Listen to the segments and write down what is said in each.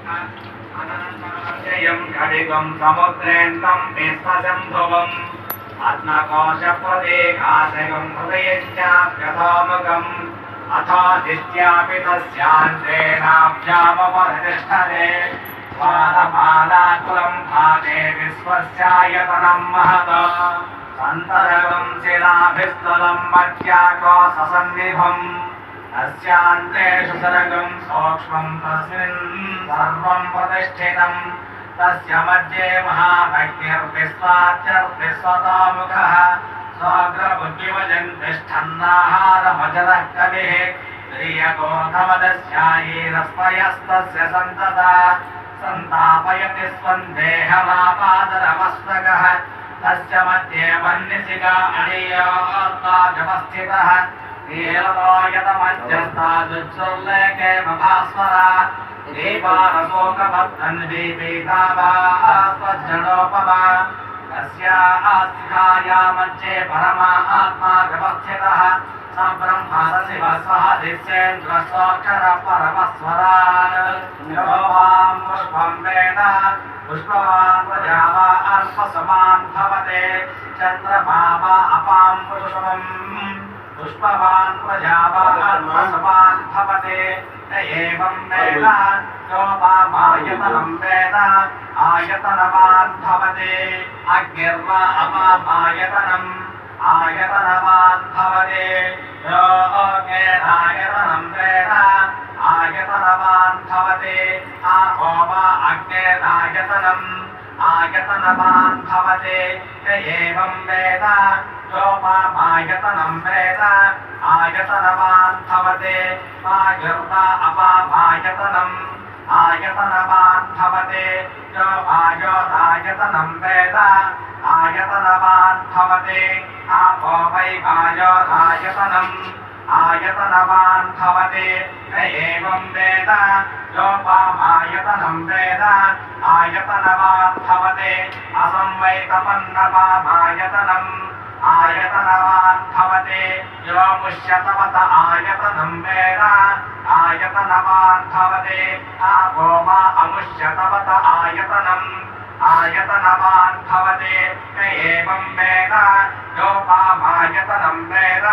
अनन्तरमध्ययं खडिगं समुद्रेन्दं विश्वसम्भुवम् आत्मकोशप्रदेकाशकं हृदयश्चाप्यथोमुखम् अथो दिष्ट्यापि तस्यान्तेनाभ्यामपरितिष्ठते बालमालाकुलं भागे विश्वस्यायतनं महत् सन्तरगं शिलाभिस्तलं मध्याकोशसन्निभम् अस्यान्तेषु सर्गं सूक्ष्मं तस्मिन् सर्वं प्रतिष्ठितम् तस्य मध्ये महाभक्तिर्विश्वाच्यर्विश्वतोमुखः स्वाग्रबुद्धिवजन् तिष्ठन्नाहारमजरः कविः प्रियगोधवदस्यायीरस्मयस्तस्य सन्तता सन्तापयति स्वन्देहमापादरमस्तकः तस्य मध्ये वह्निशिखा अणीयोत्ताजवस्थितः नीललोयतमध्यस्तादुच्छुल्लेखे मभास्वरा दीपारशोकभक्तन् दीपिताभास्वज्जडोपमा तस्यास्थिताया मध्ये परमात्मा व्यवस्थितः स ब्रह्म शिवः सः दिश्येन्द्रस्वाक्षरः परमस्वरान् यो वां पुष्पं वेद पुष्पवान् प्रजावान् पशुमान् भवते चन्द्रमा वा अपां पुष्पम् पुष्पवान् प्रजावान् पशुमान् भवते एवं वेद यो वामायतनं वेद आयतनवान् भवते अग्निर्वा अपामायतनम् आयतनवान् भवते यो अग्नेरायतनं वेद आयतनवान् भवते आपो वा अग्नेरायतनम् आयतनवान् भवते एवं वेद यो वामायतनं वेद आयतनवान् भवते वायुर्वा अपामायतनम् आयतनवान् भवते यो वायोरायतनं वेद आयतनवान् भवते आपो वै वायोरायतनम् आयतनवान् भवते एवं वेद यो वामायतनं वेद आयतनवान् भवते असंवैतपन्नवामायतनम् आयतनवान् भवते यो मुष्यतवत आयतनं वेद आयतनवान् भवते आपो वा अमुष्यतवत आयतनम् आयतनवान् भवते एवं वेद यो वामायतनं वेद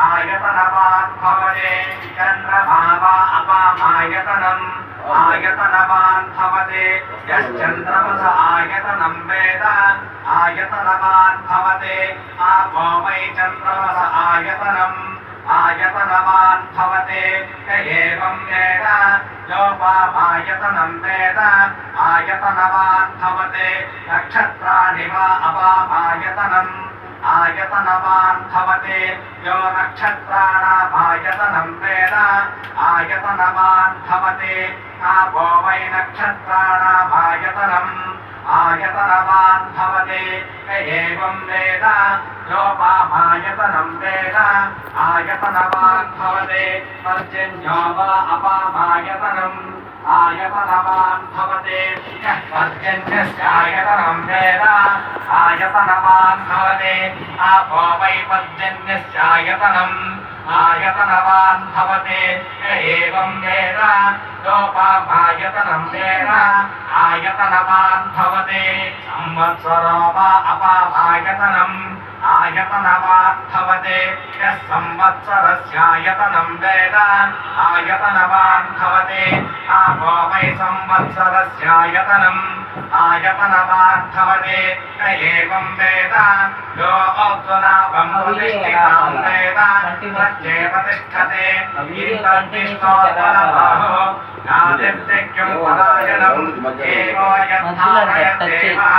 आयतनवान् भवते चन्द्रमा वा अपामायतनम् आयतनवान् भवते यश्चन्द्रमस आयतनं वेद आयतनवान् भवते आपो वै चन्द्रमस आयतनम् आयतनवान् भवते एवं वेद यो वामायतनं वेद आयतनवान् भवते नक्षत्राणि वा अपामायतनम् आयतनवान् भवते यो नक्षत्राणामायतनं वेद आयतनवान् भवते आपो वै नक्षत्राणामायतनम् आयतनवान् भवते एवं वेद यो वामायतनं वेद आयतनवान् भवते पर्जन्यो वा अपामायतनम् आयतनवान् भवते यः पर्जन्यस्यायतनं वेद आयतनवान् भवते आपो वै पर्जन्यस्यायतनम् आयतनवान् भवते एवं वेद यो वामायतनं वेद आयतनवान् भवते संवत्सरो वा अपामायतनम् आयतनवान् भवते यः संवत्सरस्यायतनं वेद आयतनवान् भवते आपो वै संवत्सरस्यायतनम् आयतनवान् भवते एवं वेद यो अग्नावं प्रतिष्ठितां वेद प्रत्येव तिष्ठते ईतद्विष्णोर्बलबाहो नादित्यं परायणम् एवो यद्धारयत् देवः